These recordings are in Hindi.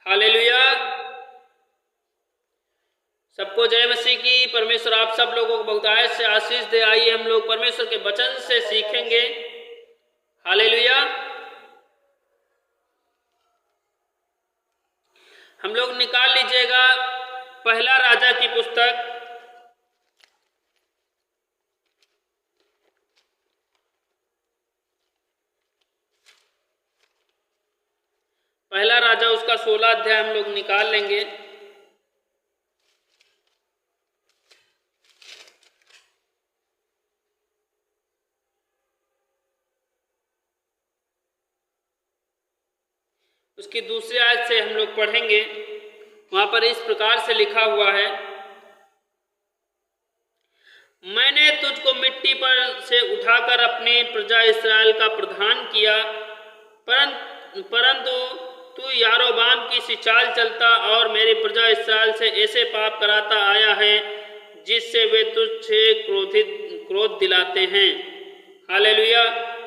हालेलुया। सबको जय मसीह की। परमेश्वर आप सब लोगों को बहुतायत से आशीष दे। आइए हम लोग परमेश्वर के वचन से सीखेंगे। हालेलुया। हम लोग निकाल लीजिएगा पहला राजा की पुस्तक, पहला राजा उसका 16 अध्याय हम लोग निकाल लेंगे। उसकी दूसरी आयत से हम लोग पढ़ेंगे। वहां पर इस प्रकार से लिखा हुआ है, मैंने तुझको मिट्टी पर से उठाकर अपनी प्रजा इस्राएल का प्रधान किया, परंतु तू यारोबाम की सी चाल चलता और मेरी प्रजा इस्राएल से ऐसे पाप कराता आया है जिससे वे तुझसे क्रोध दिलाते हैं। हालेलुया।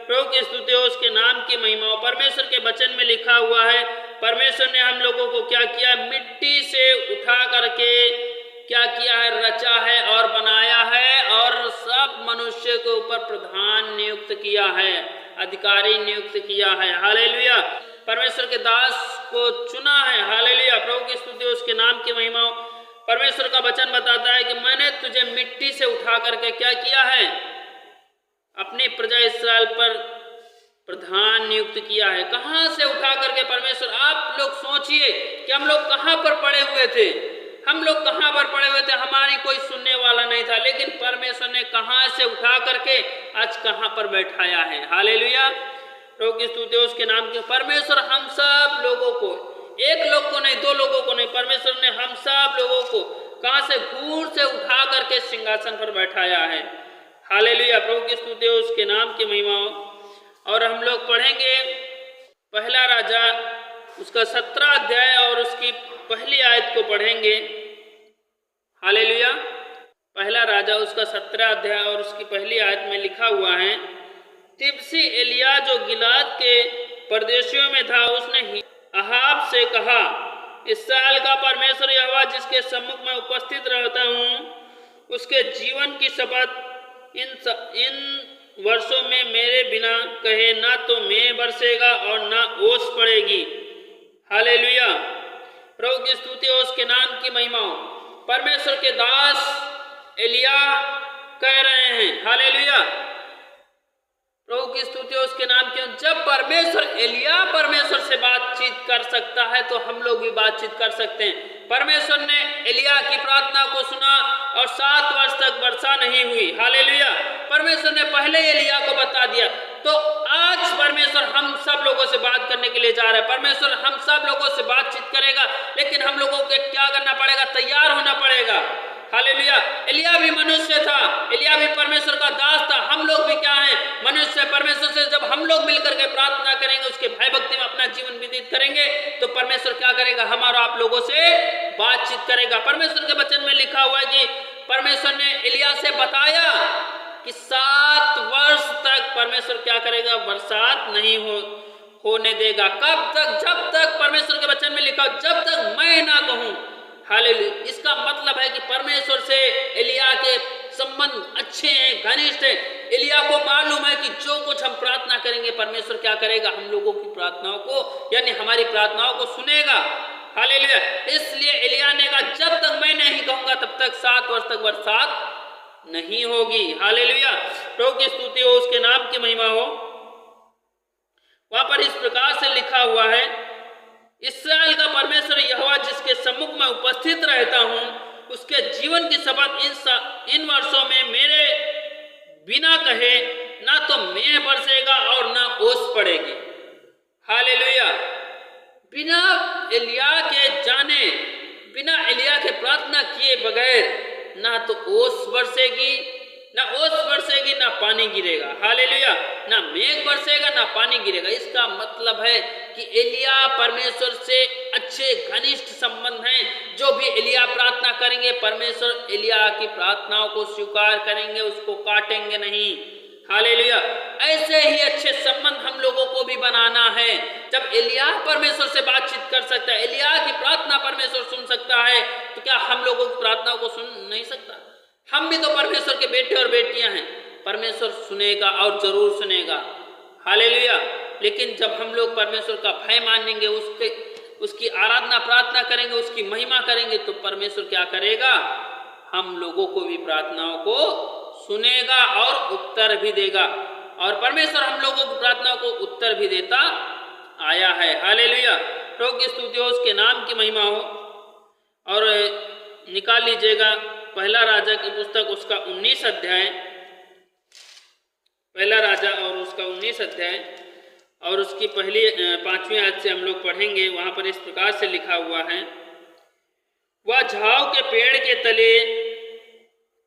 प्रभु की स्तुति हो, उसके नाम की महिमा हो। परमेश्वर के वचन में लिखा हुआ है, परमेश्वर ने हम लोगों को क्या किया, मिट्टी से उठा करके क्या किया है, रचा है और बनाया है और सब मनुष्य के ऊपर प्रधान नियुक्त किया है, अधिकारी नियुक्त किया है। हालेलुया। परमेश्वर के दास को चुना है। हालेलुया। प्रभु की स्तुति हो, उसके नाम की महिमा हो। परमेश्वर का वचन बताता है कि मैंने तुझे मिट्टी से उठा करके क्या किया है, अपनी प्रजा इस्राएल पर प्रधान नियुक्त किया है। कहां से उठा करके परमेश्वर, आप लोग सोचिए कि हम लोग कहां पर पड़े हुए थे, हम लोग कहां पर पड़े हुए थे, हमारी कोई सुनने वाला नहीं था, लेकिन परमेश्वर ने कहां से उठा करके आज कहां पर बैठाया है। हालेलुया। प्रभु की स्तुति हो, उसके नाम की। परमेश्वर हम सब लोगों को, एक लोग को नहीं, दो लोगों को नहीं, परमेश्वर ने हम सब लोगों को कहां से, घूर से उठा करके सिंहासन पर बैठाया है। हालेलुया। प्रभु की स्तुति हो, उसके नाम की महिमा हो। और हम लोग पढ़ेंगे पहला राजा उसका 17 अध्याय और उसकी पहली आयत को पढ़ेंगे। हालेलुया। पहला राजा उसका 17 अध्याय और उसकी पहली आयत में लिखा हुआ है, तिब्सी एलिया जो गिलाद के परदेशियों में था, उसने अहाब से कहा, इस्राएल का परमेश्वर यहोवा जिसके सम्मुख में उपस्थित रहता हूँ, उसके जीवन की शपथ, इन वर्षों में मेरे बिना कहे ना तो मेंह बरसेगा और ना ओस पड़ेगी। हालेलुया। प्रभु की स्तुति हो, उसके नाम की महिमा हो। परमेश्वर के दास एलिया कह रहे हैं, हालेलुया, प्रभु की स्तुति हो, उसके नाम की। जब परमेश्वर से बातचीत कर सकता है तो हम लोग भी बातचीत कर सकते हैं। परमेश्वर ने एलिया की प्रार्थना को सुना और 7 वर्ष तक वर्षा नहीं हुई। हालेलुया। परमेश्वर ने पहले एलिया को बता दिया। तो आज परमेश्वर हम सब लोगों से बात करने के लिए जा रहा है। परमेश्वर हम सब लोगों से बातचीत करेगा, लेकिन हम लोगों को क्या करना पड़ेगा, तैयार होना पड़ेगा। हालेलुया। एलिया भी मनुष्य था, एलिया भी परमेश्वर का दास था। हम लोग भी क्या हैं, मनुष्य। परमेश्वर से जब हम लोग मिलकर के प्रार्थना करेंगे, उसके भय भक्ति में अपना जीवन व्यतीत करेंगे, तो परमेश्वर क्या करेगा, हमारा आप लोगों से बातचीत करेगा। परमेश्वर के वचन में लिखा हुआ है कि परमेश्वर ने एलिया से बताया कि 7 वर्ष तक परमेश्वर क्या करेगा, बरसात नहीं होने देगा। कब तक, जब तक, परमेश्वर के वचन में लिखा, जब तक मैं ना कहूं। हालेलुया। इसका मतलब है कि परमेश्वर से एलिया के संबंध अच्छे हैं, घनिष्ठ हैं। एलिया को मालूम है कि जो कुछ हम प्रार्थना करेंगे, परमेश्वर क्या करेगा, हम लोगों की प्रार्थनाओं को, यानी हमारी प्रार्थनाओं को सुनेगा। हालेलुया। इसलिए एलिया ने कहा, जब तक मैं नहीं कहूंगा तब तक 7 वर्ष तक बरसात नहीं होगी। हालेलुया। प्रभु की स्तुति हो, उसके नाम की महिमा हो। वहां पर इस प्रकार से लिखा हुआ है, इस्राएल का परमेश्वर यहोवा जिसके सम्मुख में उपस्थित रहता हूं, उसके जीवन की शपथ, इन वर्षों में मेरे बिना कहे ना तो मेंह बरसेगा और ना ओस पड़ेगी। हालेलुया। बिना एलिया के जाने, बिना एलिया के प्रार्थना किए बगैर ना तो ओस बरसेगी, ना पानी गिरेगा। हालेलुया। ना मेघ बरसेगा, ना पानी गिरेगा। इसका मतलब है कि एलिया परमेश्वर से अच्छे घनिष्ठ संबंध हैं। जो भी एलिया प्रार्थना करेंगे, परमेश्वर एलिया की प्रार्थनाओं को स्वीकार करेंगे, उसको काटेंगे नहीं। हालेलुया। ऐसे ही अच्छे संबंध हम लोगों को भी बनाना है। जब एलिय्याह परमेश्वर से बातचीत कर सकता है, एलिय्याह की प्रार्थना परमेश्वर सुन सकता है, तो क्या हम लोगों की प्रार्थना को सुन नहीं सकता? हम भी तो परमेश्वर के बेटे और बेटियां हैं। परमेश्वर सुनेगा और जरूर सुनेगा। हालेलुया। लेकिन जब हम लोग परमेश्वर का भय मानेंगे, उसकी आराधना प्रार्थना करेंगे, उसकी महिमा करेंगे, तो परमेश्वर क्या करेगा? हम लोगों को भी प्रार्थनाओं को सुनेगा और उत्तर भी देगा। और परमेश्वर हम लोगों की प्रार्थनाओं को उत्तर भी देता आया है। हालेलुया। प्रभु की स्तुति हो, उसके नाम की महिमा हो। और निकाल लीजिएगा पहला राजा की पुस्तक, उसका 19 अध्याय, पहला राजा और उसका 19 अध्याय और उसकी पहली 5वीं आयत से हम लोग पढ़ेंगे। वहां पर इस प्रकार से लिखा हुआ है, वह झाव के पेड़ के तले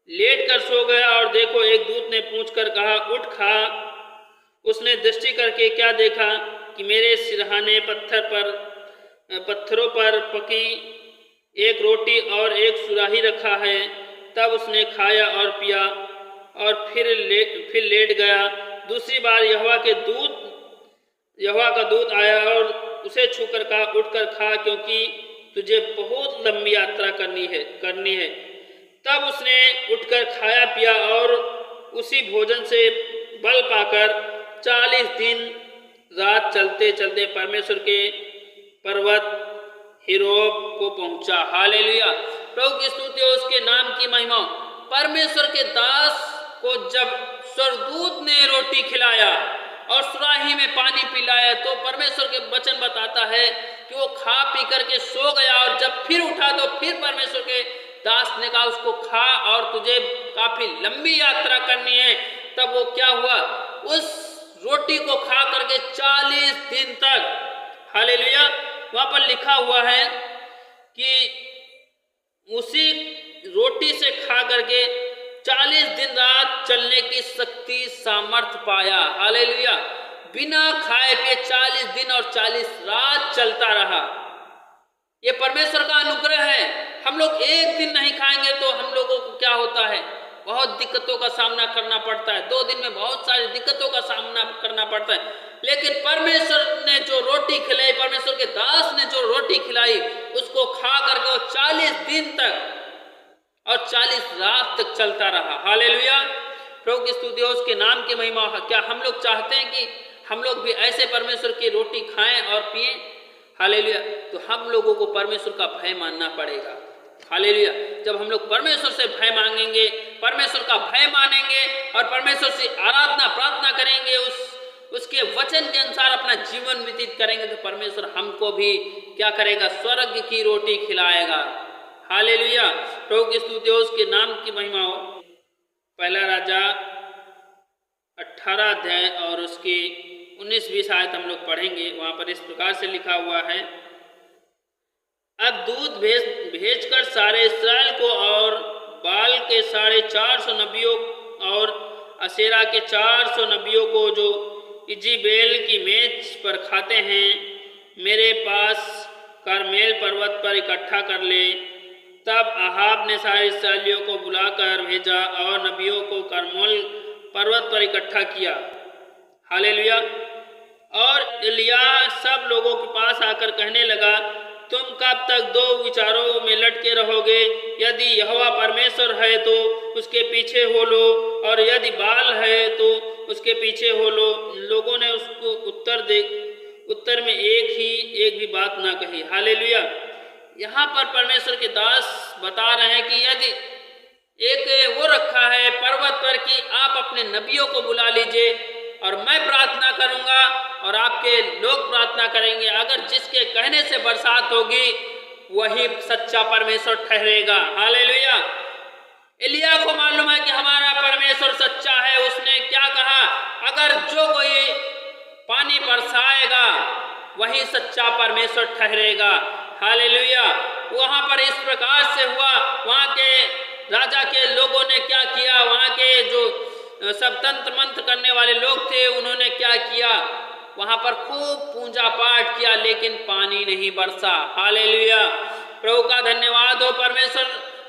लेट कर सो गया और देखो एक दूत ने पूछकर कहा, उठ खा। उसने दृष्टि करके क्या देखा कि मेरे सिरहाने पत्थरों पर पकी एक रोटी और एक सुराही रखा है। तब उसने खाया और पिया और फिर लेट गया। दूसरी बार यहोवा का दूत आया और उसे छूकर कहा, उठकर खा, क्योंकि तुझे बहुत लंबी यात्रा करनी है। तब उसने उठकर खाया पिया और उसी भोजन से बल पाकर 40 दिन रात चलते चलते परमेश्वर के पर्वत हिरोब को पहुंचा। हालेलुया। प्रभु की स्तुति हो, उसके नाम की महिमा। परमेश्वर के दास को जब स्वर्गदूत ने रोटी खिलाया और सुराही में पानी पिलाया, तो परमेश्वर के वचन बताता है कि वो खा पी करके सो गया। और जब फिर उठा तो फिर परमेश्वर के दास ने कहा, उसको खा और तुझे काफी लंबी यात्रा करनी है। तब वो क्या हुआ? उस रोटी को खा करके 40 दिन तक, हालेलुया, वहां पर लिखा हुआ है कि उसी रोटी से खा करके 40 दिन रात चलने की शक्ति सामर्थ पाया। हालेलुया। बिना खाए पिए 40 दिन और 40 रात चलता रहा। ये परमेश्वर का अनुग्रह है। हम लोग एक दिन नहीं खाएंगे तो हम लोगों को क्या होता है? बहुत दिक्कतों का सामना करना पड़ता है। 2 दिन में बहुत सारी दिक्कतों का सामना करना पड़ता है। लेकिन परमेश्वर ने जो रोटी खिलाई, परमेश्वर के दास ने जो रोटी खिलाई, उसको खा करके वो 40 दिन तक और 40 रात तक चलता रहा। हालेलुया। प्रभु की स्तुति हो, उसके नाम की महिमा हो। क्या हम लोग चाहते हैं कि हम लोग भी ऐसे परमेश्वर की रोटी खाएं और पिएं? हालेलुया। तो हम लोगों को परमेश्वर का भय मानना पड़ेगा। हालेलुया। जब हम लोग परमेश्वर से भय मांगेंगे, परमेश्वर का भय मानेंगे और परमेश्वर से आराधना प्रार्थना करेंगे, उसके वचन के अनुसार अपना जीवन व्यतीत करेंगे, तो परमेश्वर हमको भी क्या करेगा? स्वर्ग की रोटी खिलाएगा। हालेलुया। प्रभु की स्तुति हो, उसके नाम की महिमा हो। पहला राजा 18 अध्याय और उसकी 19-20 आयत हम लोग पढ़ेंगे। वहां पर इस प्रकार से लिखा हुआ है, अब दूत भेजकर सारे इस्राएल को और बाल के 450 नबियों और अशेरा के 400 नबियों को जो इजेबेल की मेज पर खाते हैं, मेरे पास करमेल पर्वत पर इकट्ठा कर ले। तब अहाब ने सारे इस्राएलियों को बुलाकर भेजा और नबियों को करमेल पर्वत पर इकट्ठा किया। हालेलुया। और एलिय्याह सब लोगों के पास आकर कहने लगा, तुम कब तक 2 विचारों में लटके रहोगे? यदि यहोवा परमेश्वर है तो उसके पीछे हो लो, और यदि बाल है तो उसके पीछे हो लो। लोगों ने उसको उत्तर में एक भी बात ना कही। हालेलुया। यहाँ पर परमेश्वर के दास बता रहे हैं कि यदि एक वो रखा है पर्वत पर कि आप अपने नबियों को बुला लीजिए और मैं प्रार्थना करूंगा और आपके लोग प्रार्थना करेंगे। अगर जिसके कहने से बरसात होगी वही सच्चा परमेश्वर ठहरेगा। हालेलुया। एलिय्याह को मालूम है कि हमारा परमेश्वर सच्चा है। उसने क्या कहा? अगर जो कोई पानी बरसाएगा वही सच्चा परमेश्वर ठहरेगा। हालेलुया। वहां पर इस प्रकार से हुआ। वहां के राजा के लोगों ने क्या किया? वहां के जो सब तंत्र मंत्र करने वाले लोग थे, उन्होंने क्या किया? वहां पर खूब पूजा पाठ किया, लेकिन पानी नहीं बरसा। हालेलुया। प्रभु का धन्यवाद हो, परमेश्वर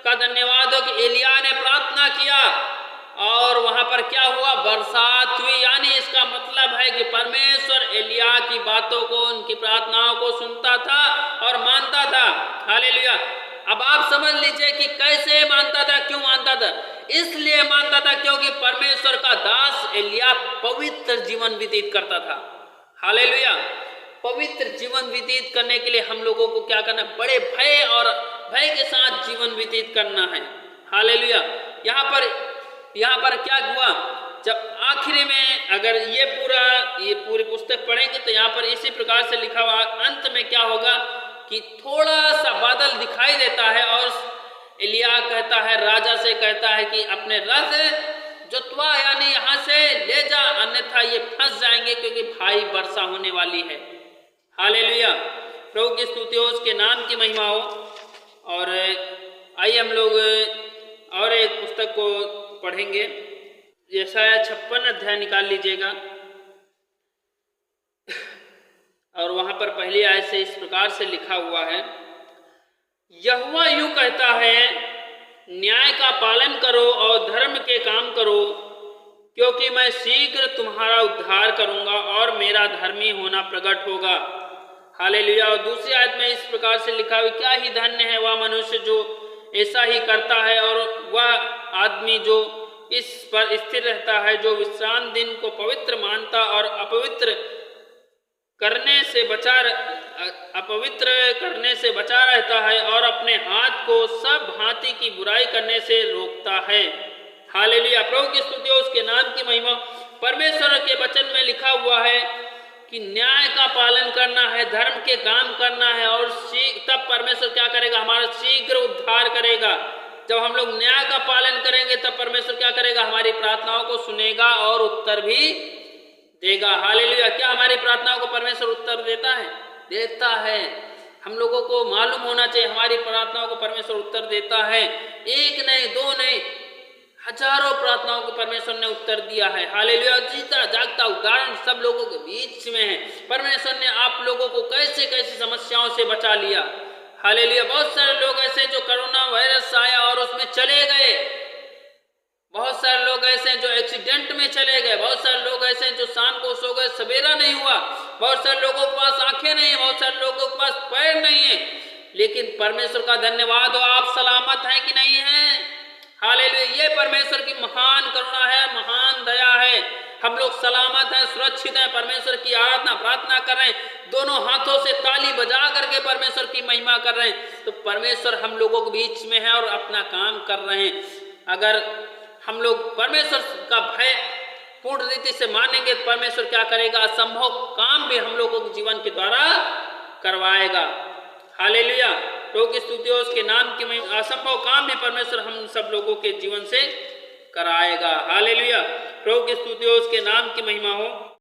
का धन्यवाद हो कि एलिय्याह ने प्रार्थना किया और वहां पर क्या हुआ, बरसात हुई। यानी इसका मतलब है कि परमेश्वर एलिया की बातों को, उनकी प्रार्थनाओं को सुनता था और मानता था। हालेलुया। अब आप समझ लीजिए कि कैसे मानता था, क्यों मानता था। इसलिए मानता था क्योंकि परमेश्वर का दास एलिया पवित्र जीवन व्यतीत करता था। हालेलुया। पवित्र जीवन व्यतीत करने के लिए हम लोगों को क्या करना, बड़े भय और भय के साथ जीवन व्यतीत करना है। हालेलुया। यहाँ पर क्या हुआ, जब आखिरी में अगर ये पूरी पुस्तक पढ़ेंगे तो यहाँ पर इसी प्रकार से लिखा हुआ, अंत में क्या होगा कि थोड़ा सा बादल दिखाई देता है और एलिया कहता है, राजा से कहता है कि अपने रथ जोतवा, यानी यहाँ से ले जा, अन्यथा ये फंस जाएंगे क्योंकि भारी वर्षा होने वाली है। हालेलुया। प्रभु की स्तुति हो, उसके नाम की महिमा हो। और आइए हम लोग और एक पुस्तक को पढ़ेंगे। यशायाह 56 अध्याय निकाल लीजिएगा और वहां पर पहली आयत से इस प्रकार से लिखा हुआ है, यहोवा यूं कहता है, न्याय का पालन करो और धर्म के काम करो, क्योंकि मैं शीघ्र तुम्हारा उद्धार करूंगा और मेरा धर्मी होना प्रकट होगा। हालेलुया। और दूसरी आयत में इस प्रकार से लिखा हुआ, क्या ही धन्य है वह मनुष्य जो ऐसा ही करता है और वह आदमी जो इस पर स्थिर रहता है, जो विश्राम दिन को पवित्र मानता और अपवित्र करने से बचा रहता है और अपने हाथ को सब भांति की बुराई करने से रोकता है। हालेलुया। प्रभु की स्तुति हो, उसके नाम की महिमा। परमेश्वर के वचन में लिखा हुआ है कि न्याय का पालन करना है, धर्म के काम करना है और तब परमेश्वर क्या करेगा, हमारा शीघ्र उद्धार करेगा। जब हम लोग न्याय का पालन करेंगे तब परमेश्वर क्या करेगा, हमारी प्रार्थनाओं को सुनेगा और उत्तर भी देगा। हालेलुया। क्या हमारी प्रार्थनाओं को परमेश्वर उत्तर देता है? देता है। हम लोगों को मालूम होना चाहिए हमारी प्रार्थनाओं को परमेश्वर उत्तर देता है। एक नहीं, दो नहीं, हजारों प्रार्थनाओं को परमेश्वर ने उत्तर दिया है। हालेलुया। जीता जागता उदाहरण सब लोगों के बीच में है। परमेश्वर ने आप लोगों को कैसे कैसी समस्याओं से बचा लिया। हालेलुया। बहुत सारे लोग ऐसे जो कोरोना वायरस आया और उसमें चले गए, बहुत सारे लोग ऐसे जो एक्सीडेंट में चले गए, बहुत सारे लोग ऐसे जो शाम को सो गए, सवेरा नहीं हुआ, बहुत सारे लोगों के पास आंखें नहीं है, बहुत सारे लोगों के पास पैर नहीं है, लेकिन परमेश्वर का धन्यवाद हो, आप सलामत हैं कि नहीं हैं। हालेलुया। ये परमेश्वर की महान करुणा है, महान दया है। हम लोग सलामत हैं, सुरक्षित हैं, परमेश्वर की आराधना प्रार्थना कर रहे हैं, दोनों हाथों से ताली बजा करके परमेश्वर की महिमा कर रहे हैं। तो परमेश्वर हम लोगों के बीच में है और अपना काम कर रहे हैं। अगर हम लोग परमेश्वर का भय पूर्ण रीति से मानेंगे तो परमेश्वर क्या करेगा, असंभव काम भी हम लोगों के जीवन के द्वारा करवाएगा। हालेलुया। प्रभु की स्तुति हो, उसके नाम की महिमा। असंभव काम भी परमेश्वर हम सब लोगों के जीवन से कराएगा। हालेलुया। प्रभु की स्तुति हो, उसके नाम की महिमा हो।